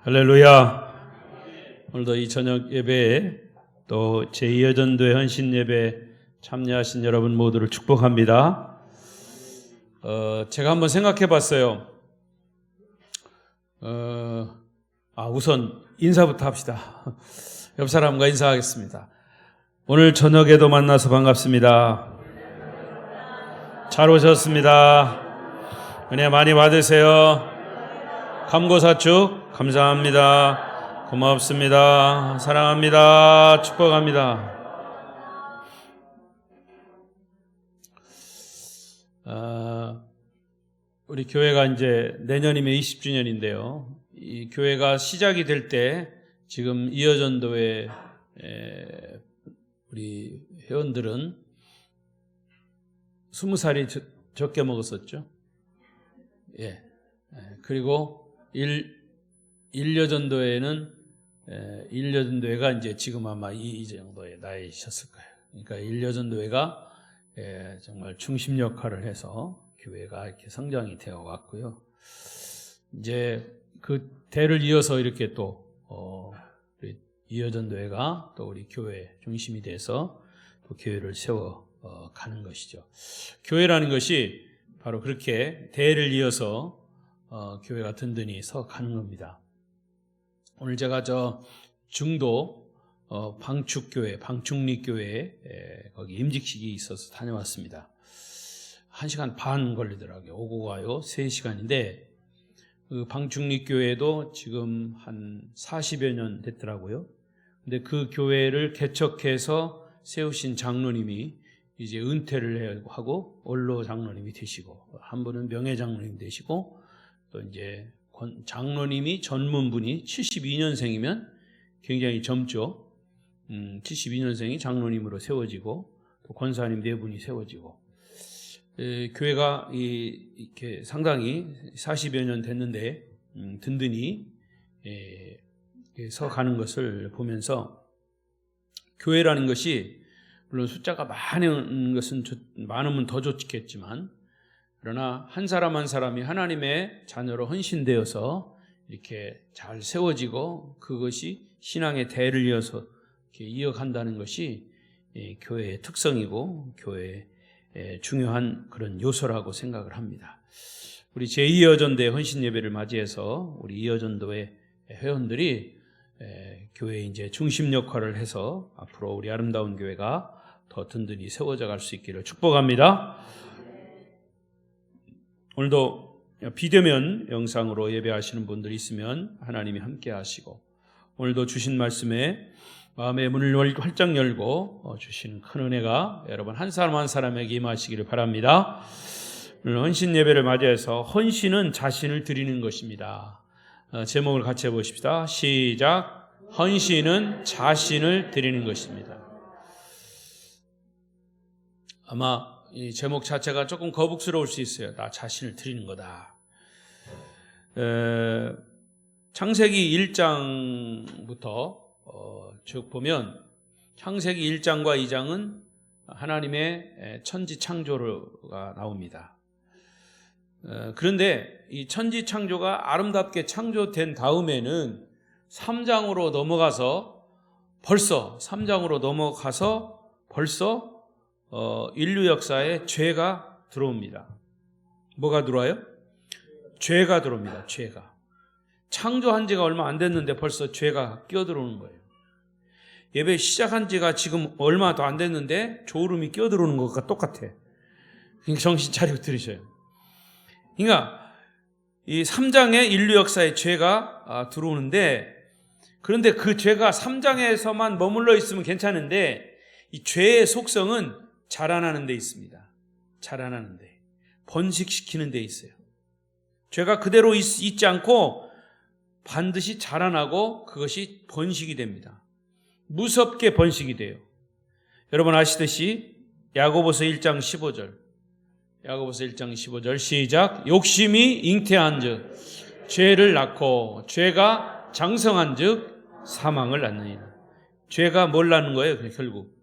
할렐루야. 오늘도 이 저녁 예배에 또 제2여전도의 헌신 예배 참여하신 여러분 모두를 축복합니다. 제가 한번 생각해 봤어요. 우선 인사부터 합시다. 옆 사람과 인사하겠습니다. 오늘 저녁에도 만나서 반갑습니다. 잘 오셨습니다. 은혜 많이 받으세요. 감고사축 감사합니다. 고맙습니다. 사랑합니다. 축복합니다. 우리 교회가 이제 내년이면 20주년인데요. 이 교회가 시작이 될 때 지금 이어전도회 우리 회원들은 20살이 적게 먹었었죠. 예. 그리고 1여전도회는 1여전도회가 이제 지금 아마 이 정도의 나이셨을 거예요. 그러니까 1여전도회가 정말 중심 역할을 해서 교회가 이렇게 성장이 되어 왔고요. 이제 그 대를 이어서 이렇게 또 우리 이여전도회가 또 우리 교회 중심이 돼서 또 교회를 세워 가는 것이죠. 교회라는 것이 바로 그렇게 대를 이어서 교회가 든든히 서 가는 겁니다. 오늘 제가 중도 방축교회, 방축리교회에 거기 임직식이 있어서 다녀왔습니다. 1시간 반 걸리더라고요. 오고 가요 3시간인데 그 방축리교회도 지금 한 40여 년 됐더라고요. 근데 그 교회를 개척해서 세우신 장로님이 이제 은퇴를 하고 원로 장로님이 되시고, 한 분은 명예 장로님 되시고, 또 이제 장로님이 젊은 분이 72년생이면 굉장히 젊죠. 72년생이 장로님으로 세워지고 또 권사님 4분이 세워지고, 교회가 이렇게 상당히 40여 년 됐는데 든든히 서 가는 것을 보면서, 교회라는 것이 물론 숫자가 많으면 더 좋겠지만, 그러나 한 사람 한 사람이 하나님의 자녀로 헌신되어서 이렇게 잘 세워지고 그것이 신앙의 대를 이어서 이렇게 이어간다는 것이 교회의 특성이고 교회의 중요한 그런 요소라고 생각을 합니다. 우리 제2여전도의 헌신 예배를 맞이해서 우리 이여전도의 회원들이 교회의 이제 중심 역할을 해서 앞으로 우리 아름다운 교회가 더 든든히 세워져 갈 수 있기를 축복합니다. 오늘도 비대면 영상으로 예배하시는 분들이 있으면 하나님이 함께 하시고, 오늘도 주신 말씀에 마음의 문을 활짝 열고 주신 큰 은혜가 여러분 한 사람 한 사람에게 임하시기를 바랍니다. 오늘 헌신 예배를 맞이해서 헌신은 자신을 드리는 것입니다. 제목을 같이 해보십시다. 시작. 헌신은 자신을 드리는 것입니다. 아마 이 제목 자체가 조금 거북스러울 수 있어요. 나 자신을 드리는 거다. 창세기 1장부터 쭉 보면 창세기 1장과 2장은 하나님의 천지 창조가 나옵니다. 그런데 이 천지 창조가 아름답게 창조된 다음에는 3장으로 넘어가서 벌써 인류 역사에 죄가 들어옵니다. 뭐가 들어와요? 죄가 들어옵니다. 죄가. 창조한 지가 얼마 안 됐는데 벌써 죄가 끼어들어오는 거예요. 예배 시작한 지가 지금 얼마도 안 됐는데 졸음이 끼어들어오는 것과 똑같아. 그러니까 정신 차리고 들으셔요. 그러니까 이 3장에 인류 역사에 죄가 들어오는데, 그런데 그 죄가 3장에서만 머물러 있으면 괜찮은데 이 죄의 속성은 자라나는 데 있습니다. 자라나는 데, 번식시키는 데 있어요. 죄가 그대로 있지 않고 반드시 자라나고 그것이 번식이 됩니다. 무섭게 번식이 돼요. 여러분 아시듯이 야고보서 1장 15절, 야고보서 1장 15절 시작. 욕심이 잉태한즉 죄를 낳고 죄가 장성한즉 사망을 낳느니라. 죄가 뭘 낳는 거예요? 결국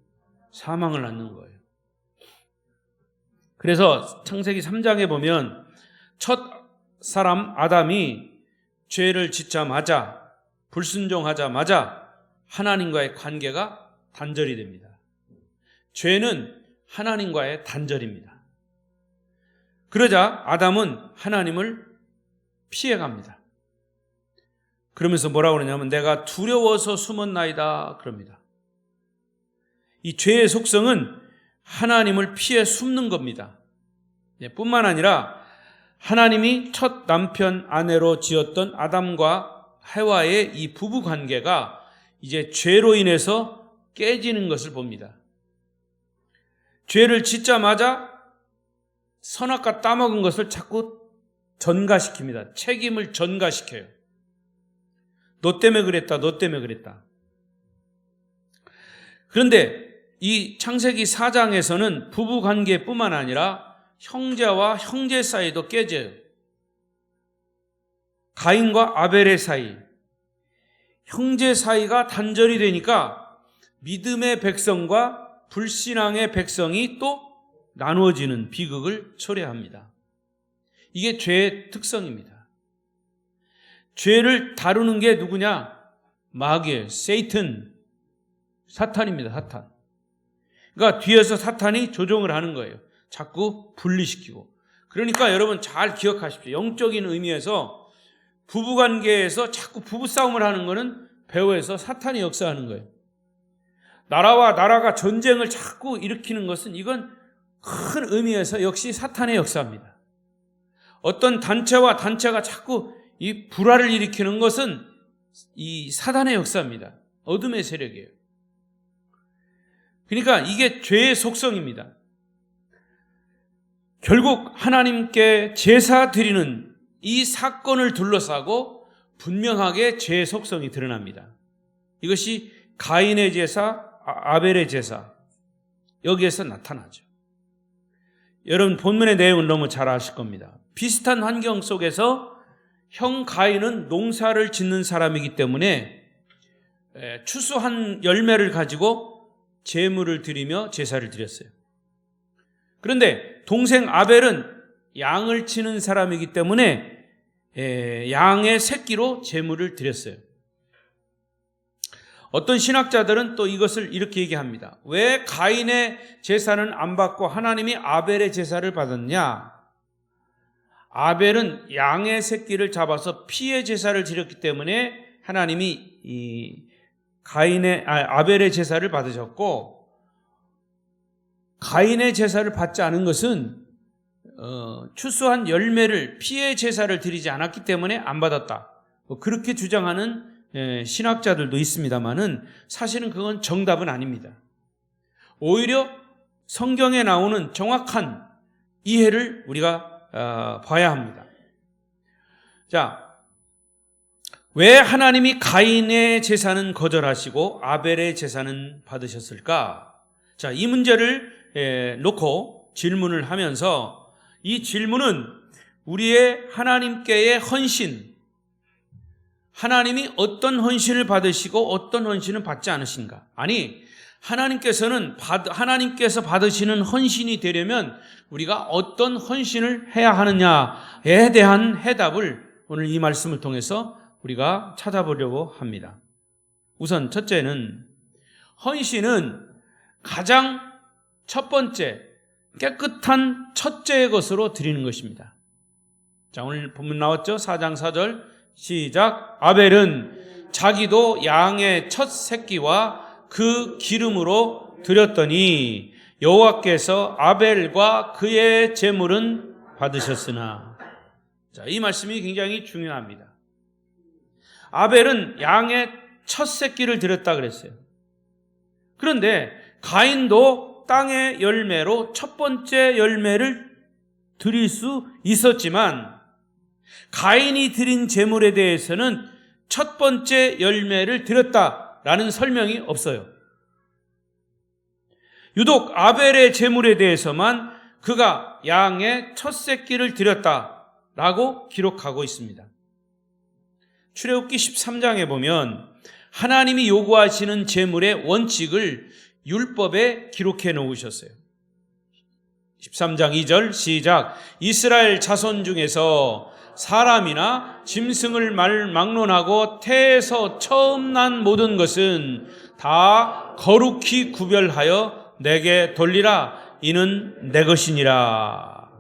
사망을 낳는 거예요. 그래서 창세기 3장에 보면 첫 사람 아담이 죄를 짓자마자 불순종하자마자 하나님과의 관계가 단절이 됩니다. 죄는 하나님과의 단절입니다. 그러자 아담은 하나님을 피해갑니다. 그러면서 뭐라고 그러냐면 내가 두려워서 숨었나이다 그럽니다. 이 죄의 속성은 하나님을 피해 숨는 겁니다. 뿐만 아니라 하나님이 첫 남편 아내로 지었던 아담과 해와의 이 부부 관계가 이제 죄로 인해서 깨지는 것을 봅니다. 죄를 짓자마자 선악과 따먹은 것을 자꾸 전가시킵니다. 책임을 전가시켜요. 너 때문에 그랬다, 너 때문에 그랬다. 그런데 이 창세기 4장에서는 부부 관계뿐만 아니라 형제와 형제 사이도 깨져요. 가인과 아벨의 사이, 형제 사이가 단절이 되니까 믿음의 백성과 불신앙의 백성이 또 나누어지는 비극을 초래합니다. 이게 죄의 특성입니다. 죄를 다루는 게 누구냐? 마귀예요. 세이튼, 사탄입니다. 사탄. 그러니까 뒤에서 사탄이 조종을 하는 거예요. 자꾸 분리시키고. 그러니까 여러분 잘 기억하십시오. 영적인 의미에서 부부관계에서 자꾸 부부싸움을 하는 거는 배후에서 사탄이 역사하는 거예요. 나라와 나라가 전쟁을 자꾸 일으키는 것은 이건 큰 의미에서 역시 사탄의 역사입니다. 어떤 단체와 단체가 자꾸 이 불화를 일으키는 것은 이 사단의 역사입니다. 어둠의 세력이에요. 그러니까 이게 죄의 속성입니다. 결국 하나님께 제사 드리는 이 사건을 둘러싸고 분명하게 죄의 속성이 드러납니다. 이것이 가인의 제사, 아벨의 제사, 여기에서 나타나죠. 여러분 본문의 내용은 너무 잘 아실 겁니다. 비슷한 환경 속에서 형 가인은 농사를 짓는 사람이기 때문에 추수한 열매를 가지고 제물을 드리며 제사를 드렸어요. 그런데 동생 아벨은 양을 치는 사람이기 때문에 양의 새끼로 제물을 드렸어요. 어떤 신학자들은 또 이것을 이렇게 얘기합니다. 왜 가인의 제사는 안 받고 하나님이 아벨의 제사를 받았냐? 아벨은 양의 새끼를 잡아서 피의 제사를 드렸기 때문에 하나님이 이 아벨의 제사를 받으셨고, 가인의 제사를 받지 않은 것은 추수한 열매를 피의 제사를 드리지 않았기 때문에 안 받았다. 그렇게 주장하는 신학자들도 있습니다만은 사실은 그건 정답은 아닙니다. 오히려 성경에 나오는 정확한 이해를 우리가 봐야 합니다. 자, 왜 하나님이 가인의 제사는 거절하시고 아벨의 제사는 받으셨을까? 자, 이 문제를 놓고 질문을 하면서 이 질문은 우리의 하나님께의 헌신, 하나님이 어떤 헌신을 받으시고 어떤 헌신을 받지 않으신가? 아니, 하나님께서 받으시는 헌신이 되려면 우리가 어떤 헌신을 해야 하느냐에 대한 해답을 오늘 이 말씀을 통해서 우리가 찾아보려고 합니다. 우선 첫째는 헌신은 가장 첫 번째 깨끗한 첫째의 것으로 드리는 것입니다. 자, 오늘 본문 나왔죠? 4장 4절 시작. 아벨은 자기도 양의 첫 새끼와 그 기름으로 드렸더니 여호와께서 아벨과 그의 제물은 받으셨으나. 자, 이 말씀이 굉장히 중요합니다. 아벨은 양의 첫 새끼를 드렸다 그랬어요. 그런데 가인도 땅의 열매로 첫 번째 열매를 드릴 수 있었지만 가인이 드린 제물에 대해서는 첫 번째 열매를 드렸다라는 설명이 없어요. 유독 아벨의 제물에 대해서만 그가 양의 첫 새끼를 드렸다라고 기록하고 있습니다. 출애굽기 13장에 보면 하나님이 요구하시는 제물의 원칙을 율법에 기록해 놓으셨어요. 13장 2절 시작. 이스라엘 자손 중에서 사람이나 짐승을 막론하고 태에서 처음 난 모든 것은 다 거룩히 구별하여 내게 돌리라. 이는 내 것이니라.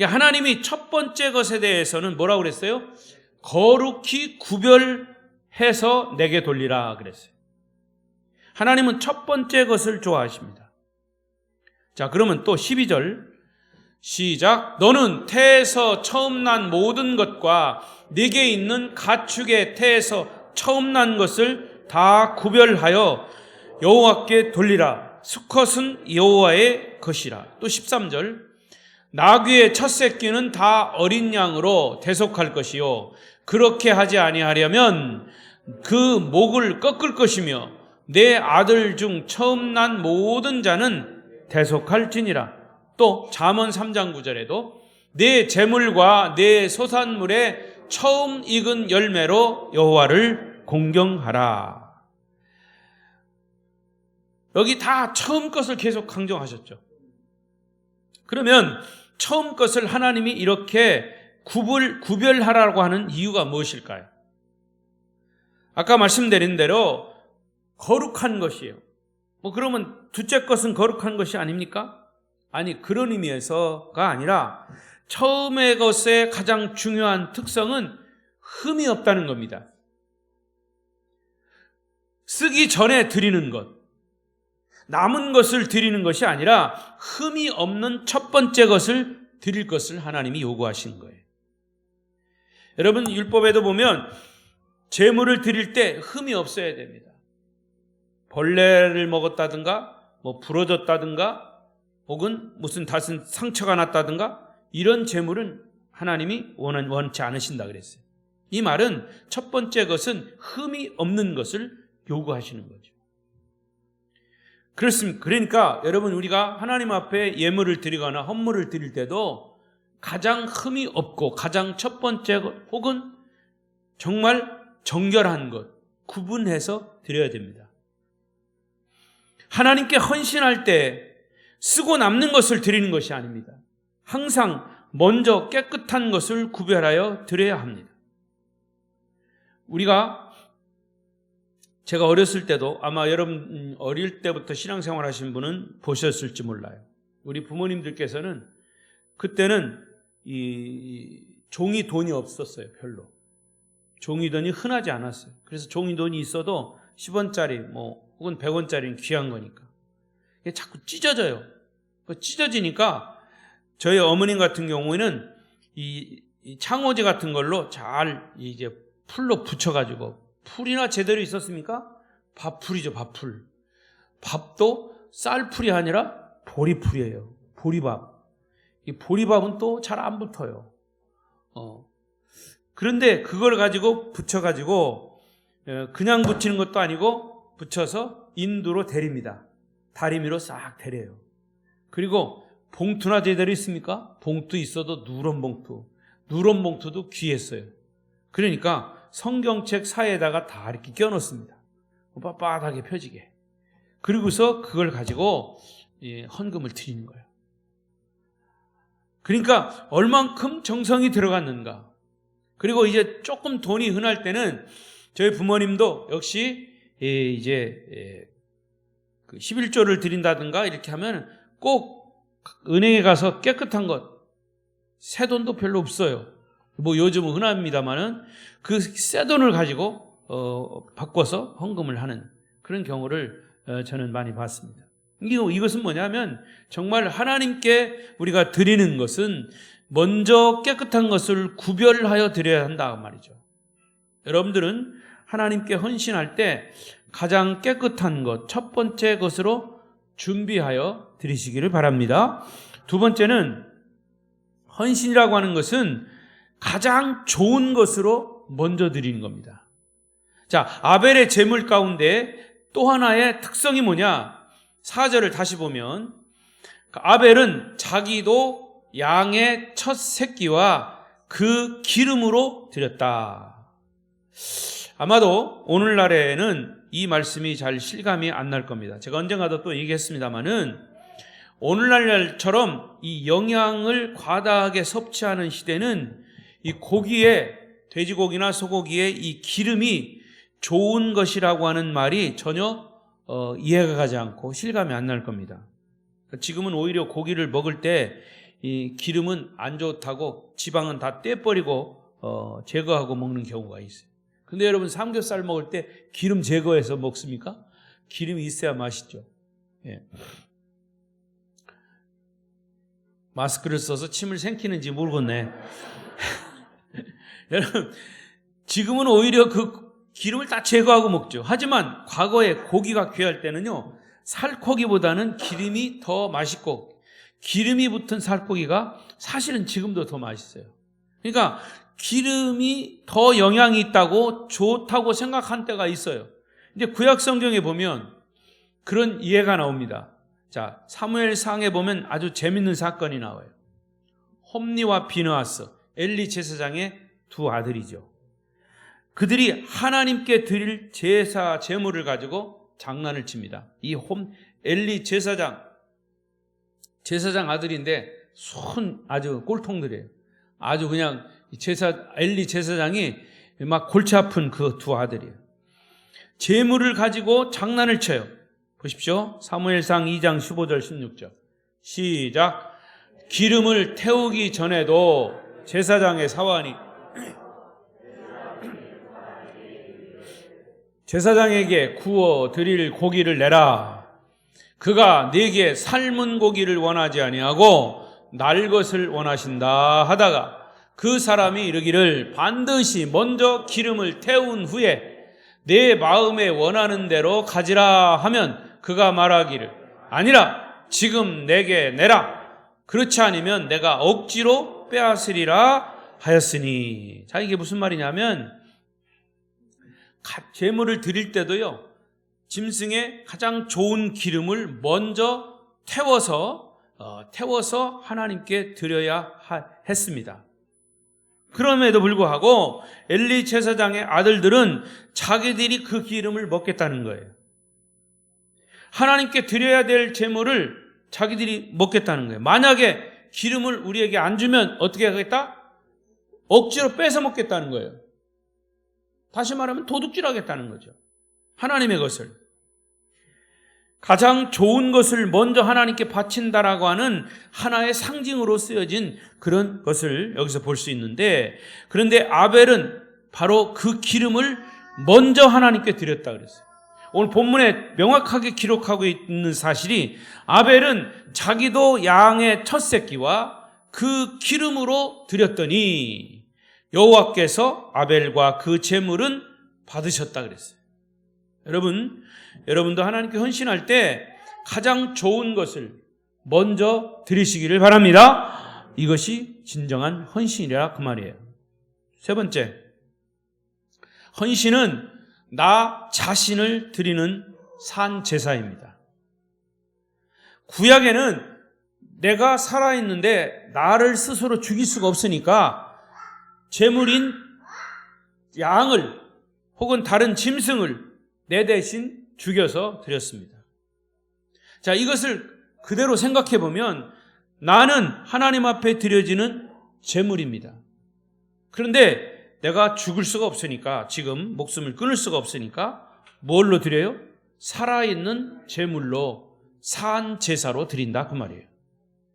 하나님이 첫 번째 것에 대해서는 뭐라고 그랬어요? 거룩히 구별해서 내게 돌리라 그랬어요. 하나님은 첫 번째 것을 좋아하십니다. 자, 그러면 또 12절 시작. 너는 태에서 처음 난 모든 것과 네게 있는 가축의 태에서 처음 난 것을 다 구별하여 여호와께 돌리라. 수컷은 여호와의 것이라. 또 13절 나귀의 첫 새끼는 다 어린 양으로 대속할 것이요 그렇게 하지 아니하려면 그 목을 꺾을 것이며 내 아들 중 처음 난 모든 자는 대속할지니라. 또 잠언 3장 9절에도 내 재물과 내 소산물의 처음 익은 열매로 여호와를 공경하라. 여기 다 처음 것을 계속 강조하셨죠. 그러면 처음 것을 하나님이 이렇게 구별하라고 하는 이유가 무엇일까요? 아까 말씀드린 대로 거룩한 것이에요. 그러면 둘째 것은 거룩한 것이 아닙니까? 아니, 그런 의미에서가 아니라 처음의 것의 가장 중요한 특성은 흠이 없다는 겁니다. 쓰기 전에 드리는 것, 남은 것을 드리는 것이 아니라 흠이 없는 첫 번째 것을 드릴 것을 하나님이 요구하시는 거예요. 여러분, 율법에도 보면 제물을 드릴 때 흠이 없어야 됩니다. 벌레를 먹었다든가 부러졌다든가 혹은 무슨 다른 상처가 났다든가 이런 제물은 하나님이 원치 않으신다 그랬어요. 이 말은 첫 번째 것은 흠이 없는 것을 요구하시는 거죠. 그렇습니다. 그러니까 여러분, 우리가 하나님 앞에 예물을 드리거나 헌물을 드릴 때도 가장 흠이 없고 가장 첫 번째 것 혹은 정말 정결한 것 구분해서 드려야 됩니다. 하나님께 헌신할 때 쓰고 남는 것을 드리는 것이 아닙니다. 항상 먼저 깨끗한 것을 구별하여 드려야 합니다. 제가 어렸을 때도 아마 여러분 어릴 때부터 신앙생활 하신 분은 보셨을지 몰라요. 우리 부모님들께서는 그때는 이 종이 돈이 없었어요. 별로. 종이 돈이 흔하지 않았어요. 그래서 종이 돈이 있어도 10원짜리 혹은 100원짜리는 귀한 거니까 이게 자꾸 찢어져요. 찢어지니까 저희 어머님 같은 경우에는 이 창호지 같은 걸로 잘 이제 풀로 붙여가지고, 풀이나 제대로 있었습니까? 밥풀이죠, 밥풀. 밥도 쌀풀이 아니라 보리풀이에요. 보리밥. 이 보리밥은 또 잘 안 붙어요. 그런데 그걸 가지고 붙여가지고 그냥 붙이는 것도 아니고 붙여서 인두로 데립니다. 다리미로 싹 데려요. 그리고 봉투나 제대로 있습니까? 봉투 있어도 누런 봉투. 누런 봉투도 귀했어요. 그러니까 성경책 사이에다가 다 이렇게 껴놓습니다. 빳빳하게 펴지게. 그리고서 그걸 가지고 헌금을 드리는 거예요. 그러니까 얼만큼 정성이 들어갔는가. 그리고 이제 조금 돈이 흔할 때는 저희 부모님도 역시 이제 11조를 드린다든가 이렇게 하면 꼭 은행에 가서 깨끗한 것, 새 돈도 별로 없어요. 요즘은 흔합니다만은 그 새 돈을 가지고 바꿔서 헌금을 하는 그런 경우를 저는 많이 봤습니다. 이것은 뭐냐면 정말 하나님께 우리가 드리는 것은 먼저 깨끗한 것을 구별하여 드려야 한다 말이죠. 여러분들은 하나님께 헌신할 때 가장 깨끗한 것, 첫 번째 것으로 준비하여 드리시기를 바랍니다. 두 번째는 헌신이라고 하는 것은 가장 좋은 것으로 먼저 드리는 겁니다. 자, 아벨의 제물 가운데 또 하나의 특성이 뭐냐? 4절을 다시 보면 아벨은 자기도 양의 첫 새끼와 그 기름으로 드렸다. 아마도 오늘날에는 이 말씀이 잘 실감이 안 날 겁니다. 제가 언젠가도 또 얘기했습니다마는 오늘날처럼 이 영양을 과다하게 섭취하는 시대는 이 고기에, 돼지고기나 소고기에 이 기름이 좋은 것이라고 하는 말이 전혀 이해가 가지 않고 실감이 안 날 겁니다. 지금은 오히려 고기를 먹을 때 이 기름은 안 좋다고 지방은 다 떼버리고 제거하고 먹는 경우가 있어요. 근데 여러분, 삼겹살 먹을 때 기름 제거해서 먹습니까? 기름이 있어야 맛있죠. 예. 마스크를 써서 침을 삼키는지 모르겠네. 여러분, 지금은 오히려 그 기름을 다 제거하고 먹죠. 하지만 과거에 고기가 귀할 때는요, 살코기보다는 기름이 더 맛있고 기름이 붙은 살코기가 사실은 지금도 더 맛있어요. 그러니까 기름이 더 영향이 있다고 좋다고 생각한 때가 있어요. 이제 구약 성경에 보면 그런 이해가 나옵니다. 자, 사무엘상에 보면 아주 재밌는 사건이 나와요. 홈니와 비느하스, 엘리 제사장의 두 아들이죠. 그들이 하나님께 드릴 제사 제물을 가지고 장난을 칩니다. 이 엘리 제사장 아들인데 손 아주 꼴통들이에요. 아주 그냥 엘리 제사장이 막 골치 아픈 그 두 아들이에요. 제물을 가지고 장난을 쳐요. 보십시오. 사무엘상 2장 15절 16절 시작. 기름을 태우기 전에도 제사장의 사환이 제사장에게 구워 드릴 고기를 내라. 그가 네게 삶은 고기를 원하지 아니하고 날 것을 원하신다 하다가 그 사람이 이르기를 반드시 먼저 기름을 태운 후에 내 마음에 원하는 대로 가지라 하면 그가 말하기를 아니라 지금 내게 내라. 그렇지 않으면 내가 억지로 빼앗으리라 하였으니. 자, 이게 무슨 말이냐면 제물을 드릴 때도요, 짐승의 가장 좋은 기름을 먼저 태워서 하나님께 드려야 했습니다. 그럼에도 불구하고 엘리 제사장의 아들들은 자기들이 그 기름을 먹겠다는 거예요. 하나님께 드려야 될 제물을 자기들이 먹겠다는 거예요. 만약에 기름을 우리에게 안 주면 어떻게 하겠다? 억지로 뺏어 먹겠다는 거예요. 다시 말하면 도둑질하겠다는 거죠. 하나님의 것을. 가장 좋은 것을 먼저 하나님께 바친다라고 하는 하나의 상징으로 쓰여진 그런 것을 여기서 볼 수 있는데, 그런데 아벨은 바로 그 기름을 먼저 하나님께 드렸다 그랬어요. 오늘 본문에 명확하게 기록하고 있는 사실이 아벨은 자기도 양의 첫 새끼와 그 기름으로 드렸더니 여호와께서 아벨과 그 제물은 받으셨다 그랬어요. 여러분도 하나님께 헌신할 때 가장 좋은 것을 먼저 드리시기를 바랍니다. 이것이 진정한 헌신이라 그 말이에요. 세 번째, 헌신은 나 자신을 드리는 산 제사입니다. 구약에는 내가 살아있는데 나를 스스로 죽일 수가 없으니까 제물인 양을 혹은 다른 짐승을 내 대신 죽여서 드렸습니다. 자, 이것을 그대로 생각해 보면 나는 하나님 앞에 드려지는 제물입니다. 그런데 내가 죽을 수가 없으니까, 지금 목숨을 끊을 수가 없으니까 뭘로 드려요? 살아있는 제물로, 산 제사로 드린다 그 말이에요.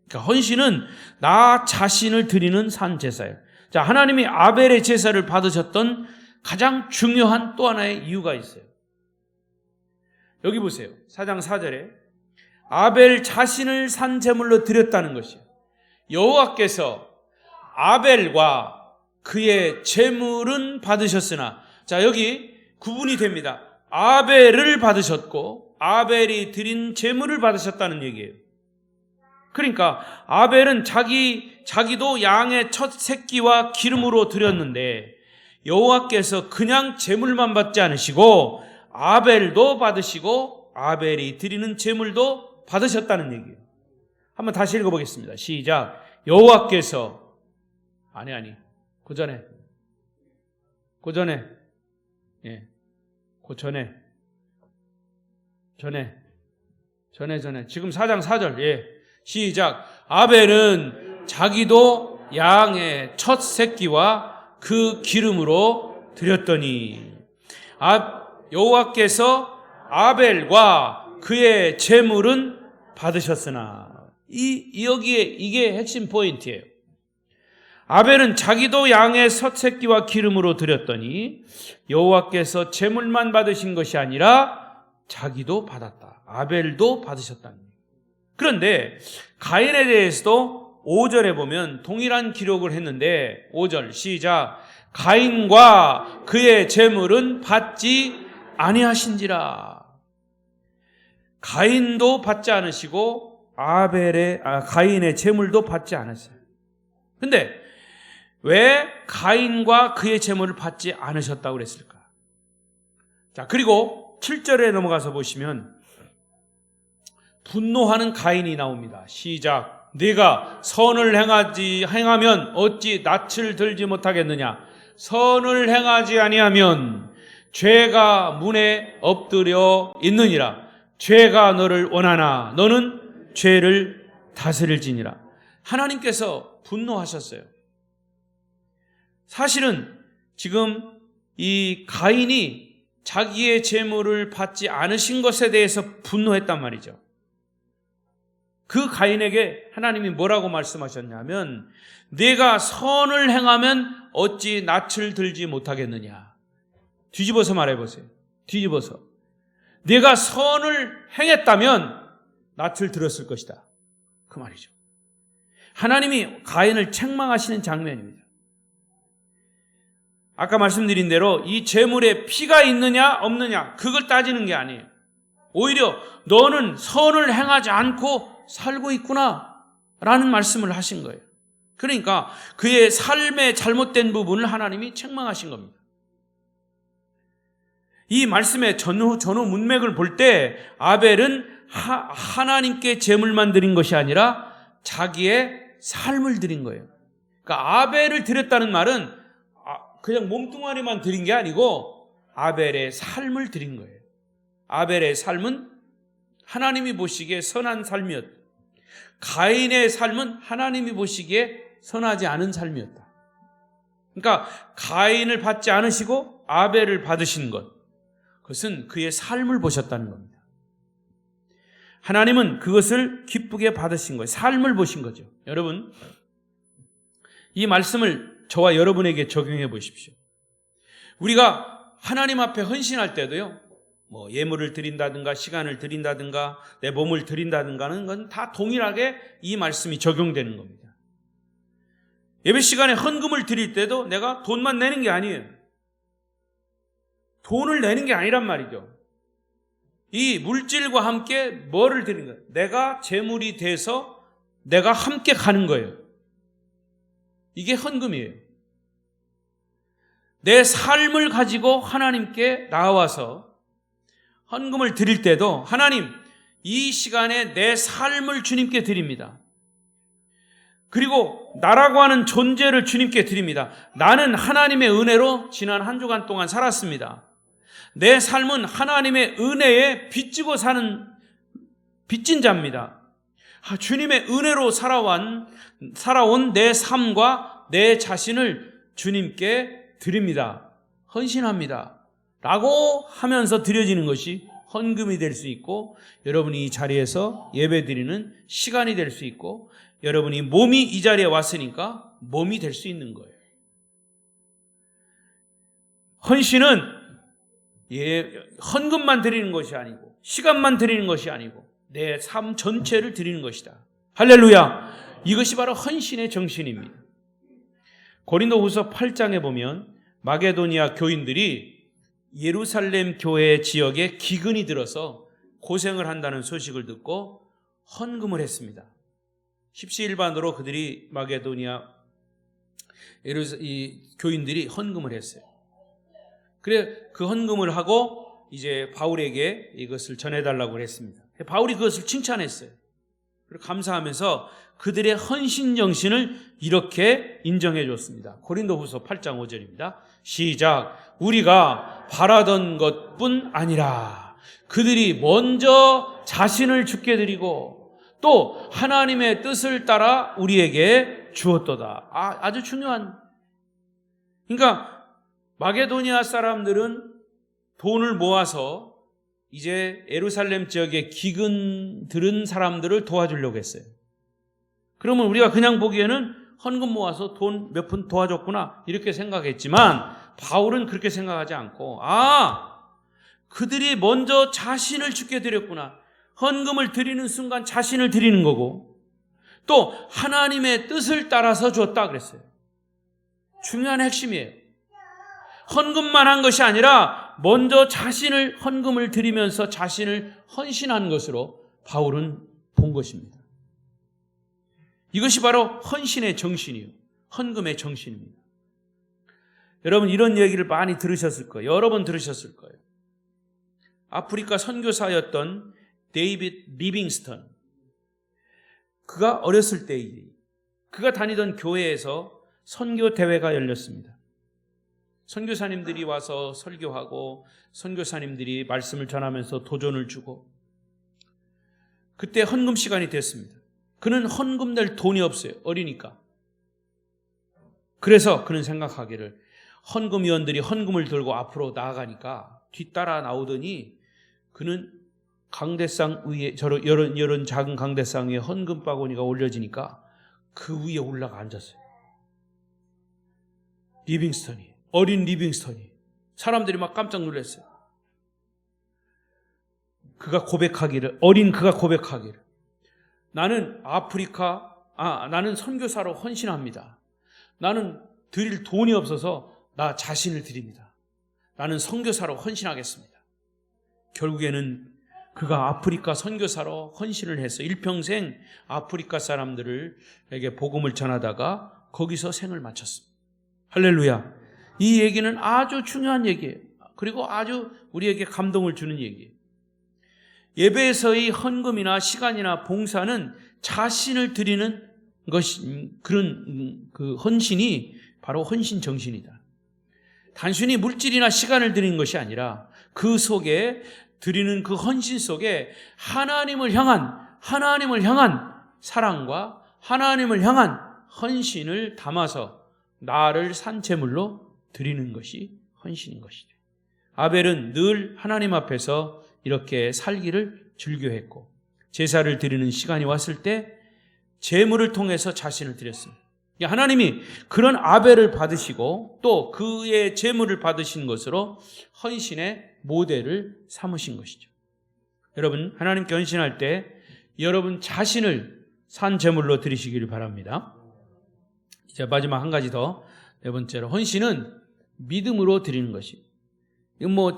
그러니까 헌신은 나 자신을 드리는 산 제사예요. 자, 하나님이 아벨의 제사를 받으셨던 가장 중요한 또 하나의 이유가 있어요. 여기 보세요. 4장 4절에 아벨 자신을 산 제물로 드렸다는 것이에요. 여호와께서 아벨과 그의 제물은 받으셨으나, 자, 여기 구분이 됩니다. 아벨을 받으셨고 아벨이 드린 제물을 받으셨다는 얘기예요. 그러니까 아벨은 자기도 양의 첫 새끼와 기름으로 드렸는데 여호와께서 그냥 제물만 받지 않으시고 아벨도 받으시고 아벨이 드리는 제물도 받으셨다는 얘기예요. 한번 다시 읽어보겠습니다. 시작. 여호와께서 그 전에 지금 4장 4절 시작. 아벨은 자기도 양의 첫 새끼와 그 기름으로 드렸더니 여호와께서 아벨과 그의 제물은 받으셨으나 여기에 이게 핵심 포인트예요. 아벨은 자기도 양의 첫 새끼와 기름으로 드렸더니 여호와께서 제물만 받으신 것이 아니라 자기도 받았다. 아벨도 받으셨다는 거예요. 그런데 가인에 대해서도 5절에 보면 동일한 기록을 했는데 5절 시작. 가인과 그의 제물은 받지 아니하신지라. 가인도 받지 않으시고 가인의 제물도 받지 않으세요. 근데 왜 가인과 그의 제물을 받지 않으셨다고 그랬을까? 자, 그리고 7절에 넘어가서 보시면 분노하는 가인이 나옵니다. 시작. 네가 선을 행하면 어찌 낯을 들지 못하겠느냐? 선을 행하지 아니하면 죄가 문에 엎드려 있느니라. 죄가 너를 원하나 너는 죄를 다스릴지니라. 하나님께서 분노하셨어요. 사실은 지금 이 가인이 자기의 제물을 받지 않으신 것에 대해서 분노했단 말이죠. 그 가인에게 하나님이 뭐라고 말씀하셨냐면 네가 선을 행하면 어찌 낯을 들지 못하겠느냐. 뒤집어서 말해보세요. 뒤집어서. 네가 선을 행했다면 낯을 들었을 것이다. 그 말이죠. 하나님이 가인을 책망하시는 장면입니다. 아까 말씀드린 대로 이 제물에 피가 있느냐 없느냐 그걸 따지는 게 아니에요. 오히려 너는 선을 행하지 않고 살고 있구나 라는 말씀을 하신 거예요. 그러니까 그의 삶의 잘못된 부분을 하나님이 책망하신 겁니다. 이 말씀의 전후 문맥을 볼 때 아벨은 하나님께 제물만 드린 것이 아니라 자기의 삶을 드린 거예요. 그러니까 아벨을 드렸다는 말은 그냥 몸뚱아리만 드린 게 아니고 아벨의 삶을 드린 거예요. 아벨의 삶은 하나님이 보시기에 선한 삶이었다. 가인의 삶은 하나님이 보시기에 선하지 않은 삶이었다. 그러니까 가인을 받지 않으시고 아벨을 받으신 것, 그것은 그의 삶을 보셨다는 겁니다. 하나님은 그것을 기쁘게 받으신 거예요. 삶을 보신 거죠. 여러분, 이 말씀을 저와 여러분에게 적용해 보십시오. 우리가 하나님 앞에 헌신할 때도요, 예물을 드린다든가 시간을 드린다든가 내 몸을 드린다든가 하는 건 다 동일하게 이 말씀이 적용되는 겁니다. 예배 시간에 헌금을 드릴 때도 내가 돈만 내는 게 아니에요. 돈을 내는 게 아니란 말이죠. 이 물질과 함께 뭐를 드리는 거예요? 내가 제물이 돼서 내가 함께 가는 거예요. 이게 헌금이에요. 내 삶을 가지고 하나님께 나와서 헌금을 드릴 때도 하나님, 이 시간에 내 삶을 주님께 드립니다. 그리고 나라고 하는 존재를 주님께 드립니다. 나는 하나님의 은혜로 지난 한 주간 동안 살았습니다. 내 삶은 하나님의 은혜에 빚지고 사는 빚진 자입니다. 주님의 은혜로 살아온 내 삶과 내 자신을 주님께 드립니다. 헌신합니다. 라고 하면서 드려지는 것이 헌금이 될 수 있고, 여러분이 이 자리에서 예배 드리는 시간이 될 수 있고, 여러분이 몸이 이 자리에 왔으니까 몸이 될 수 있는 거예요. 헌신은 헌금만 드리는 것이 아니고 시간만 드리는 것이 아니고 내 삶 전체를 드리는 것이다. 할렐루야. 이것이 바로 헌신의 정신입니다. 고린도후서 8장에 보면 마게도니아 교인들이 예루살렘 교회 지역에 기근이 들어서 고생을 한다는 소식을 듣고 헌금을 했습니다. 십시일반으로 그들이 마게도니아 이 교인들이 헌금을 했어요. 그래 그 헌금을 하고 이제 바울에게 이것을 전해달라고 했습니다. 바울이 그것을 칭찬했어요. 그리고 감사하면서 그들의 헌신 정신을 이렇게 인정해 줬습니다. 고린도후서 8장 5절입니다. 시작. 우리가 바라던 것뿐 아니라 그들이 먼저 자신을 주께 드리고 또 하나님의 뜻을 따라 우리에게 주었도다. 아주 중요한. 그러니까 마게도니아 사람들은 돈을 모아서 이제 예루살렘 지역에 기근 들은 사람들을 도와주려고 했어요. 그러면 우리가 그냥 보기에는 헌금 모아서 돈 몇 푼 도와줬구나 이렇게 생각했지만 바울은 그렇게 생각하지 않고 그들이 먼저 자신을 주께 드렸구나. 헌금을 드리는 순간 자신을 드리는 거고 또 하나님의 뜻을 따라서 줬다 그랬어요. 중요한 핵심이에요. 헌금만 한 것이 아니라 먼저 자신을 헌금을 드리면서 자신을 헌신한 것으로 바울은 본 것입니다. 이것이 바로 헌신의 정신이에요. 헌금의 정신입니다. 여러분 이런 얘기를 많이 들으셨을 거예요. 여러 번 들으셨을 거예요. 아프리카 선교사였던 데이빗 리빙스턴, 그가 어렸을 때 그가 다니던 교회에서 선교 대회가 열렸습니다. 선교사님들이 와서 설교하고 선교사님들이 말씀을 전하면서 도전을 주고 그때 헌금 시간이 됐습니다. 그는 헌금 낼 돈이 없어요. 어리니까. 그래서 그는 생각하기를 헌금위원들이 헌금을 들고 앞으로 나아가니까 뒤따라 나오더니 그는 강대상 위에 이런 작은 강대상 위에 헌금 바구니가 올려지니까 그 위에 올라가 앉았어요. 리빙스턴이, 어린 리빙스턴이. 사람들이 막 깜짝 놀랐어요. 어린 그가 고백하기를 나는 나는 선교사로 헌신합니다. 나는 드릴 돈이 없어서 나 자신을 드립니다. 나는 선교사로 헌신하겠습니다. 결국에는 그가 아프리카 선교사로 헌신을 해서 일평생 아프리카 사람들에게 복음을 전하다가 거기서 생을 마쳤습니다. 할렐루야. 이 얘기는 아주 중요한 얘기예요. 그리고 아주 우리에게 감동을 주는 얘기예요. 예배에서의 헌금이나 시간이나 봉사는 자신을 드리는 그런 헌신이 바로 헌신 정신이다. 단순히 물질이나 시간을 드리는 것이 아니라 그 속에 드리는 그 헌신 속에 하나님을 향한 사랑과 하나님을 향한 헌신을 담아서 나를 산제물로 드리는 것이 헌신인 것이죠. 아벨은 늘 하나님 앞에서 이렇게 살기를 즐겨했고 제사를 드리는 시간이 왔을 때 제물을 통해서 자신을 드렸습니다. 하나님이 그런 아벨을 받으시고 또 그의 제물을 받으신 것으로 헌신의 모델을 삼으신 것이죠. 여러분 하나님께 헌신할 때 여러분 자신을 산 제물로 드리시기를 바랍니다. 이제 마지막 한 가지 더, 네 번째로 헌신은 믿음으로 드리는 것이.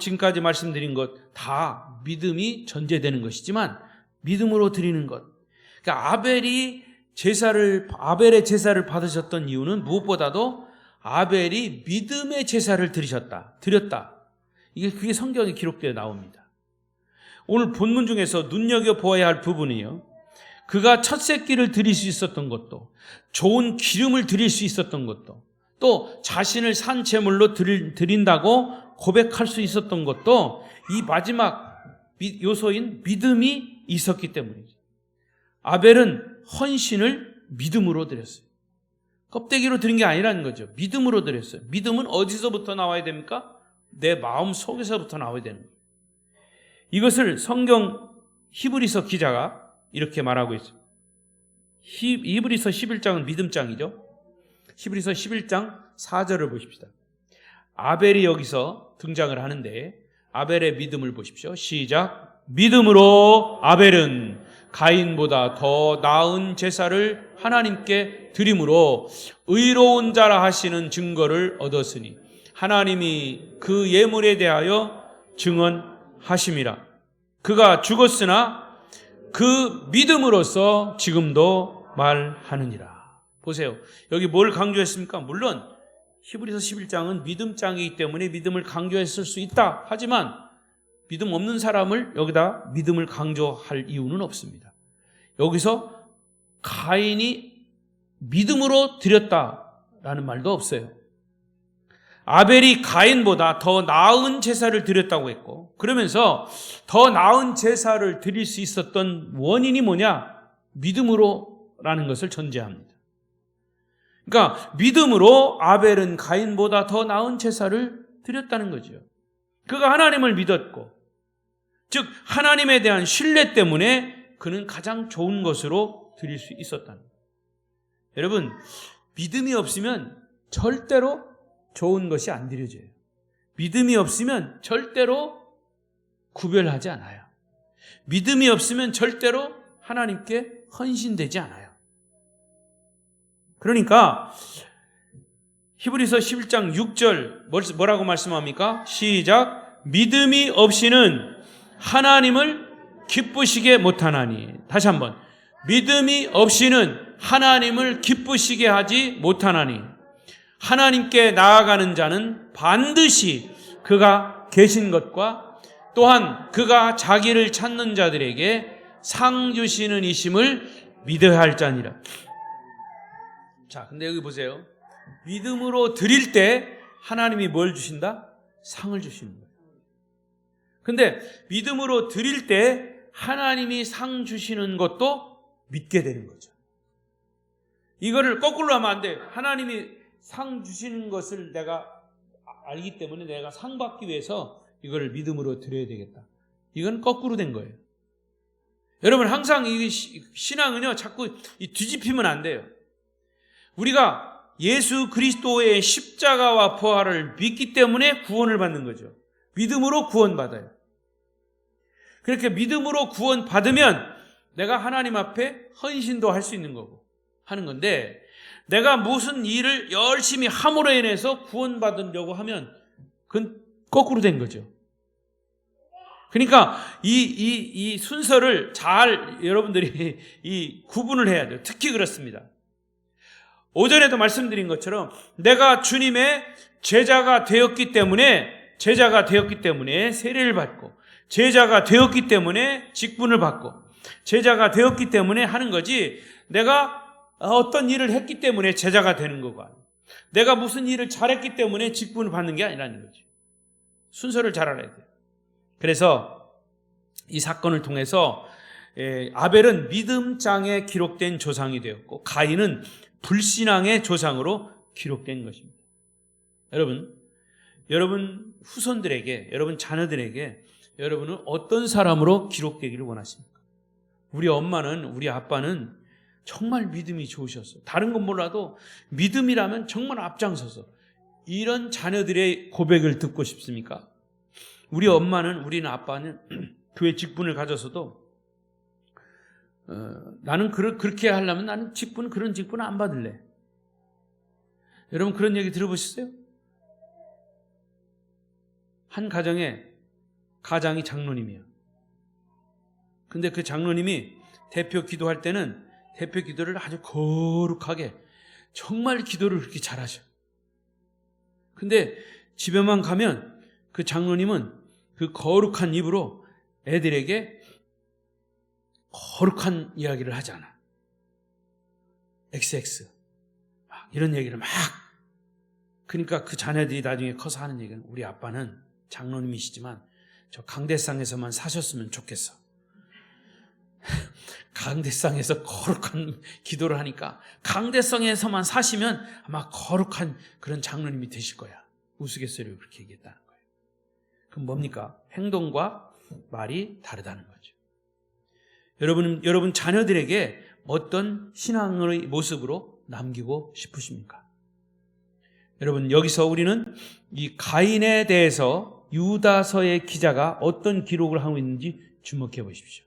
지금까지 말씀드린 것 다 믿음이 전제되는 것이지만 믿음으로 드리는 것. 그러니까 아벨의 제사를 받으셨던 이유는 무엇보다도 아벨이 믿음의 제사를 드렸다. 그게 성경에 기록되어 나옵니다. 오늘 본문 중에서 눈여겨보아야 할 부분이요. 그가 첫 새끼를 드릴 수 있었던 것도, 좋은 기름을 드릴 수 있었던 것도, 또 자신을 산 제물로 드린다고 고백할 수 있었던 것도 이 마지막 요소인 믿음이 있었기 때문이죠. 아벨은 헌신을 믿음으로 드렸어요. 껍데기로 드린 게 아니라는 거죠. 믿음으로 드렸어요. 믿음은 어디서부터 나와야 됩니까? 내 마음 속에서부터 나와야 되는 거예요. 이것을 성경 히브리서 기자가 이렇게 말하고 있어요. 히브리서 11장은 믿음장이죠. 히브리서 11장 4절을 보십시다. 아벨이 여기서 등장을 하는데 아벨의 믿음을 보십시오. 시작. 믿음으로 아벨은 가인보다 더 나은 제사를 하나님께 드림으로 의로운 자라 하시는 증거를 얻었으니 하나님이 그 예물에 대하여 증언하심이라. 그가 죽었으나 그 믿음으로써 지금도 말하느니라. 보세요. 여기 뭘 강조했습니까? 물론 히브리서 11장은 믿음장이기 때문에 믿음을 강조했을 수 있다. 하지만 믿음 없는 사람을 여기다 믿음을 강조할 이유는 없습니다. 여기서 가인이 믿음으로 드렸다라는 말도 없어요. 아벨이 가인보다 더 나은 제사를 드렸다고 했고, 그러면서 더 나은 제사를 드릴 수 있었던 원인이 뭐냐? 믿음으로라는 것을 전제합니다. 그러니까 믿음으로 아벨은 가인보다 더 나은 제사를 드렸다는 거죠. 그가 하나님을 믿었고, 즉 하나님에 대한 신뢰 때문에 그는 가장 좋은 것으로 드릴 수 있었다는 거예요. 여러분, 믿음이 없으면 절대로 좋은 것이 안 드려져요. 믿음이 없으면 절대로 구별하지 않아요. 믿음이 없으면 절대로 하나님께 헌신되지 않아요. 그러니까 히브리서 11장 6절 뭐라고 말씀합니까? 시작. 믿음이 없이는 하나님을 기쁘시게 못하나니. 다시 한번. 믿음이 없이는 하나님을 기쁘시게 하지 못하나니. 하나님께 나아가는 자는 반드시 그가 계신 것과 또한 그가 자기를 찾는 자들에게 상 주시는 이심을 믿어야 할 자니라. 자, 근데 여기 보세요. 믿음으로 드릴 때 하나님이 뭘 주신다? 상을 주시는 거예요. 근데 믿음으로 드릴 때 하나님이 상 주시는 것도 믿게 되는 거죠. 이거를 거꾸로 하면 안 돼요. 하나님이 상 주시는 것을 내가 알기 때문에 내가 상 받기 위해서 이거를 믿음으로 드려야 되겠다. 이건 거꾸로 된 거예요. 여러분, 항상 이 신앙은요, 자꾸 뒤집히면 안 돼요. 우리가 예수 그리스도의 십자가와 부활을 믿기 때문에 구원을 받는 거죠. 믿음으로 구원받아요. 그렇게 믿음으로 구원받으면 내가 하나님 앞에 헌신도 할 수 있는 거고 하는 건데, 내가 무슨 일을 열심히 함으로 인해서 구원받으려고 하면 그건 거꾸로 된 거죠. 그러니까 이 순서를 잘 여러분들이 이 구분을 해야 돼요. 특히 그렇습니다. 오전에도 말씀드린 것처럼 내가 주님의 제자가 되었기 때문에 세례를 받고, 제자가 되었기 때문에 직분을 받고, 제자가 되었기 때문에 하는 거지, 내가 어떤 일을 했기 때문에 제자가 되는 거고, 내가 무슨 일을 잘했기 때문에 직분을 받는 게 아니라는 거죠. 순서를 잘 알아야 돼요. 그래서 이 사건을 통해서 아벨은 믿음장에 기록된 조상이 되었고, 가인은 불신앙의 조상으로 기록된 것입니다. 여러분 후손들에게, 여러분 자녀들에게 여러분은 어떤 사람으로 기록되기를 원하십니까? 우리 엄마는, 우리 아빠는 정말 믿음이 좋으셨어요. 다른 건 몰라도 믿음이라면 정말 앞장서서 이런 자녀들의 고백을 듣고 싶습니까? 우리 엄마는, 우리는 아빠는 교회 직분을 가져서도 나는 그렇게 하려면 나는 그런 직분 안 받을래. 여러분 그런 얘기 들어보셨어요? 한 가장이 장로님이에요. 근데 그 장로님이 대표 기도할 때는 대표 기도를 아주 거룩하게, 정말 기도를 그렇게 잘하셔요. 근데 집에만 가면 그 장로님은 그 거룩한 입으로 애들에게 거룩한 이야기를 하지 않아. XX 이런 얘기를 막. 그러니까 그 자녀들이 나중에 커서 하는 얘기는, 우리 아빠는 장로님이시지만 저 강대상에서만 사셨으면 좋겠어. 강대상에서 거룩한 기도를 하니까 강대상에서만 사시면 아마 거룩한 그런 장로님이 되실 거야. 우스갯소리로 그렇게 얘기했다는 거예요. 그럼 뭡니까? 행동과 말이 다르다는 거죠. 여러분 자녀들에게 어떤 신앙의 모습으로 남기고 싶으십니까? 여러분, 여기서 우리는 이 가인에 대해서 유다서의 기자가 어떤 기록을 하고 있는지 주목해 보십시오.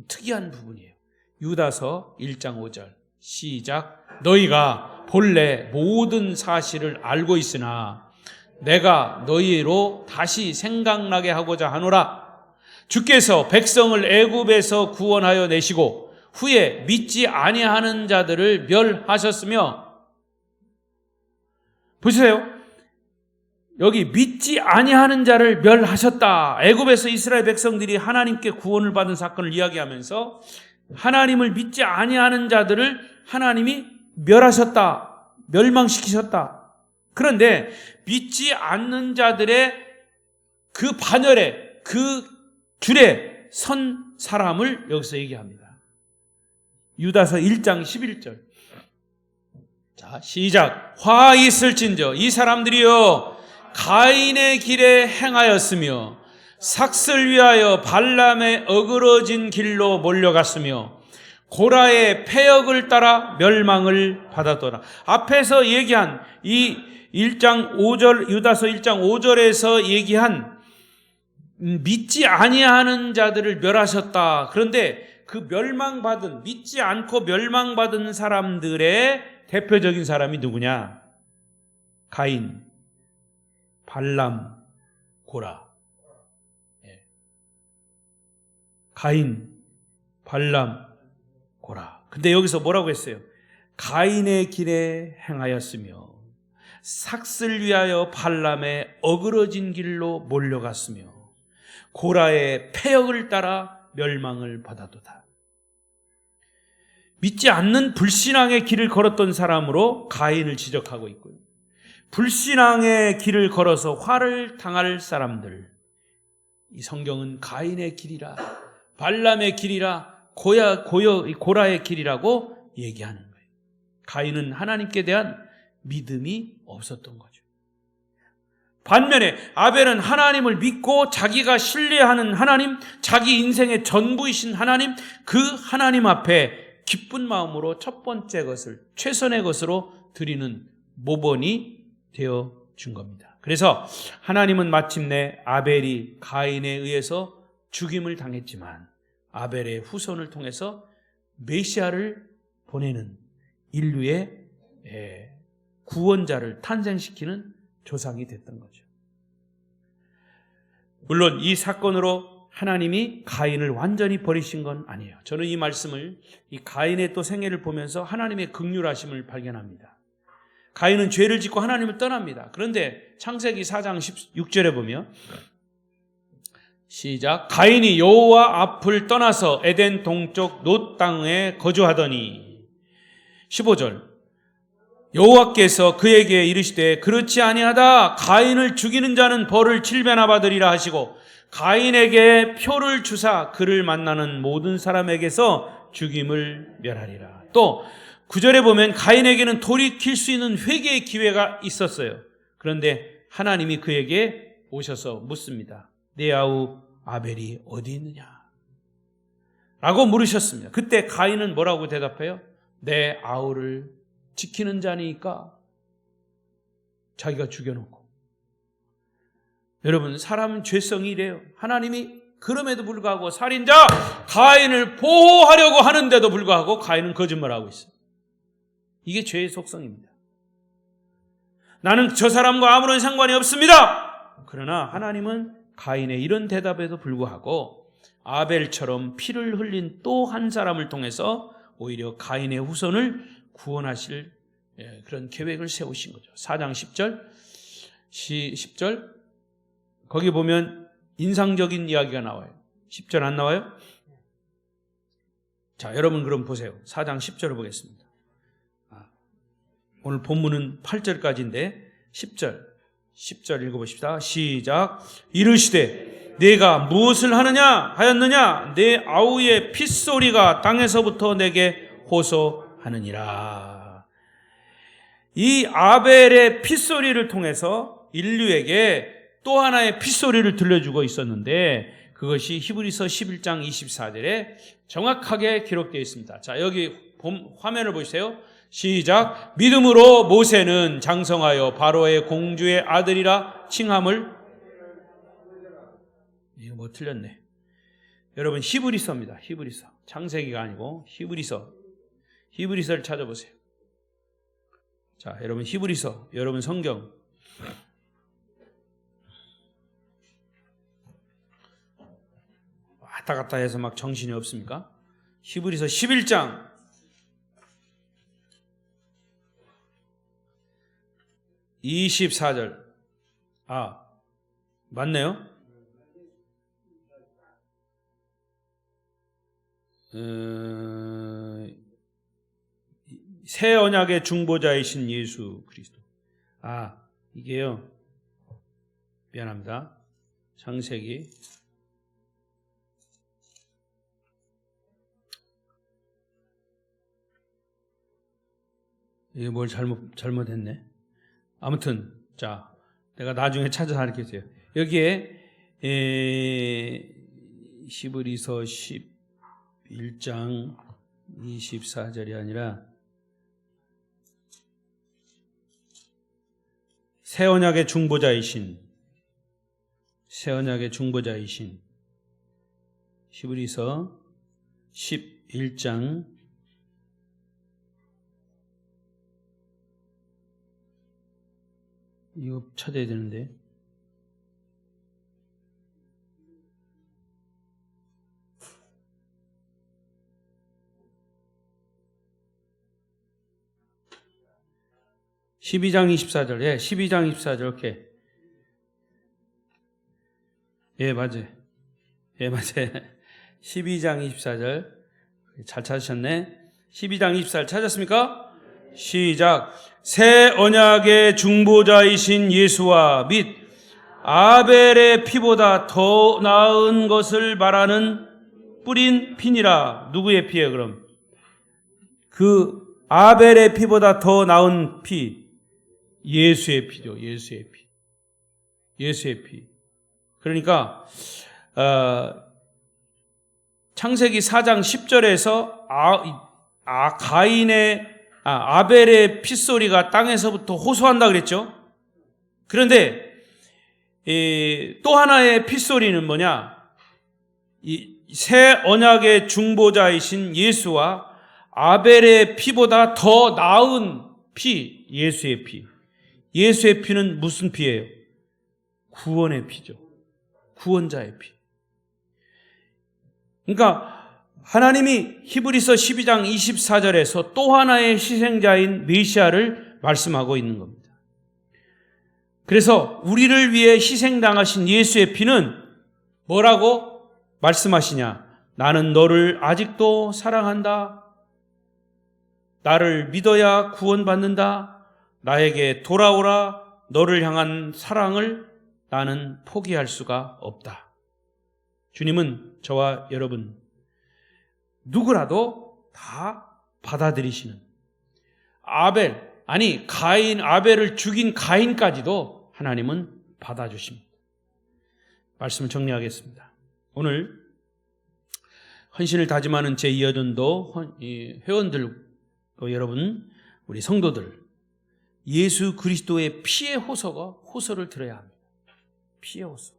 특이한 부분이에요. 유다서 1장 5절 시작. 너희가 본래 모든 사실을 알고 있으나 내가 너희로 다시 생각나게 하고자 하노라. 주께서 백성을 애굽에서 구원하여 내시고 후에 믿지 아니하는 자들을 멸하셨으며. 보세요. 여기 믿지 아니하는 자를 멸하셨다. 애굽에서 이스라엘 백성들이 하나님께 구원을 받은 사건을 이야기하면서 하나님을 믿지 아니하는 자들을 하나님이 멸하셨다. 멸망시키셨다. 그런데 믿지 않는 자들의 그 반열에, 그 줄에 선 사람을 여기서 얘기합니다. 유다서 1장 11절. 자, 시작. 화 있을진저 이 사람들이여 가인의 길에 행하였으며 삭슬 위하여 발람의 어그러진 길로 몰려갔으며 고라의 패역을 따라 멸망을 받았더라. 앞에서 얘기한 이 1장 5절, 유다서 1장 5절에서 얘기한 믿지 아니하는 자들을 멸하셨다. 그런데 그 멸망받은, 믿지 않고 멸망받은 사람들의 대표적인 사람이 누구냐? 가인, 발람, 고라. 가인, 발람, 고라. 근데 여기서 뭐라고 했어요? 가인의 길에 행하였으며 삭슬 위하여 발람의 어그러진 길로 몰려갔으며 고라의 패역을 따라 멸망을 받아도다. 믿지 않는 불신앙의 길을 걸었던 사람으로 가인을 지적하고 있고요. 불신앙의 길을 걸어서 화를 당할 사람들, 이 성경은 가인의 길이라 발람의 길이라 고라의 길이라고 얘기하는 거예요. 가인은 하나님께 대한 믿음이 없었던 거죠. 반면에 아벨은 하나님을 믿고 자기가 신뢰하는 하나님, 자기 인생의 전부이신 하나님, 그 하나님 앞에 기쁜 마음으로 첫 번째 것을, 최선의 것으로 드리는 모범이 되어 준 겁니다. 그래서 하나님은 마침내 아벨이 가인에 의해서 죽임을 당했지만 아벨의 후손을 통해서 메시아를 보내는 인류의 구원자를 탄생시키는 조상이 됐던 거죠. 물론 이 사건으로 하나님이 가인을 완전히 버리신 건 아니에요. 저는 이 말씀을, 이 가인의 또 생애를 보면서 하나님의 긍휼하심을 발견합니다. 가인은 죄를 짓고 하나님을 떠납니다. 그런데 창세기 4장 16절에 보면 시작. 가인이 여호와 앞을 떠나서 에덴 동쪽 놋 땅에 거주하더니 15절. 여호와께서 그에게 이르시되 그렇지 아니하다. 가인을 죽이는 자는 벌을 7배나 받으리라 하시고 가인에게 표를 주사 그를 만나는 모든 사람에게서 죽임을 멸하리라. 또 9절에 보면 가인에게는 돌이킬 수 있는 회개의 기회가 있었어요. 그런데 하나님이 그에게 오셔서 묻습니다. 내 아우 아벨이 어디 있느냐? 라고 물으셨습니다. 그때 가인은 뭐라고 대답해요? 내 아우를 지키는 자니까 자기가 죽여놓고. 여러분, 사람 죄성이 이래요. 하나님이 그럼에도 불구하고 살인자 가인을 보호하려고 하는데도 불구하고 가인은 거짓말하고 있어요. 이게 죄의 속성입니다. 나는 저 사람과 아무런 상관이 없습니다. 그러나 하나님은 가인의 이런 대답에도 불구하고 아벨처럼 피를 흘린 또 한 사람을 통해서 오히려 가인의 후손을 구원하실 그런 계획을 세우신 거죠. 4장 10절 거기 보면 인상적인 이야기가 나와요. 10절 안 나와요? 자, 여러분 그럼 보세요. 4장 10절을 보겠습니다. 오늘 본문은 8절까지인데 10절 읽어보십시다. 시작. 이르시되 내가 무엇을 하였느냐? 내 아우의 핏소리가 땅에서부터 내게 호소하느니라. 이 아벨의 핏소리를 통해서 인류에게 또 하나의 핏소리를 들려주고 있었는데 그것이 히브리서 11장 24절에 정확하게 기록되어 있습니다. 자, 여기 화면을 보세요. 시작. 믿음으로 모세는 장성하여 바로의 공주의 아들이라 칭함을. 이거 뭐 틀렸네. 여러분 히브리서입니다. 히브리서. 창세기가 아니고 히브리서를 찾아보세요. 자, 여러분 히브리서, 여러분 성경. 왔다 갔다 해서 막 정신이 없습니까? 히브리서 11장 24절. 맞네요. 새 언약의 중보자이신 예수 그리스도. 이게요. 미안합니다. 창세기 이게 뭘 잘못했네. 아무튼 자, 내가 나중에 찾아서 알려주세요. 여기에 히브리서 11장 24절이 아니라 새 언약의 중보자이신 히브리서 11장 '이거 찾아야 되는데. 예, 12장 24절. 오케이. 예, 맞아요. 12장 24절. 잘 찾으셨네. 12장 24절 찾았습니까? 시작. 새 언약의 중보자이신 예수와 및 아벨의 피보다 더 나은 것을 말하는 뿌린 피니라. 누구의 피예요, 그럼? 그 아벨의 피보다 더 나은 피. 예수의 피죠. 예수의 피. 그러니까 창세기 4장 10절에서 아벨의 핏소리가 땅에서부터 호소한다 그랬죠. 그런데 또 하나의 핏소리는 뭐냐? 이 새 언약의 중보자이신 예수와 아벨의 피보다 더 나은 피, 예수의 피. 예수의 피는 무슨 피예요? 구원의 피죠. 구원자의 피. 그러니까 하나님이 히브리서 12장 24절에서 또 하나의 희생자인 메시아를 말씀하고 있는 겁니다. 그래서 우리를 위해 희생당하신 예수의 피는 뭐라고 말씀하시냐? 나는 너를 아직도 사랑한다. 나를 믿어야 구원받는다. 나에게 돌아오라. 너를 향한 사랑을 나는 포기할 수가 없다. 주님은 저와 여러분 누구라도 다 받아들이시는 아벨을 죽인 가인까지도 하나님은 받아주십니다. 말씀을 정리하겠습니다. 오늘 헌신을 다짐하는 제2여전도 회원들 여러분, 우리 성도들, 예수 그리스도의 피의 호소를 들어야 합니다. 피의 호소.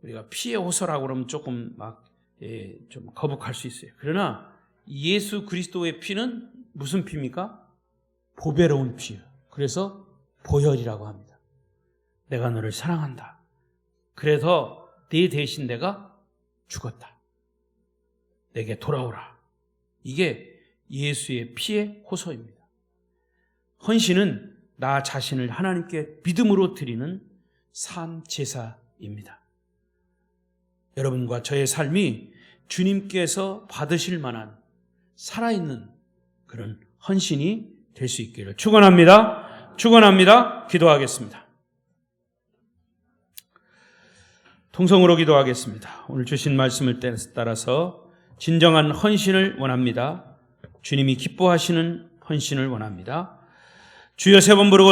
우리가 피의 호소라고 그러면 조금 좀 거북할 수 있어요. 그러나 예수 그리스도의 피는 무슨 피입니까? 보배로운 피예요. 그래서 보혈이라고 합니다. 내가 너를 사랑한다. 그래서 네 대신 내가 죽었다. 내게 돌아오라. 이게 예수의 피의 호소입니다. 헌신은 나 자신을 하나님께 믿음으로 드리는 산 제사입니다. 여러분과 저의 삶이 주님께서 받으실 만한 살아있는 그런 헌신이 될 수 있기를 축원합니다. 기도하겠습니다. 통성으로 기도하겠습니다. 오늘 주신 말씀을 따라서 진정한 헌신을 원합니다. 주님이 기뻐하시는 헌신을 원합니다. 주여 세 번 부르고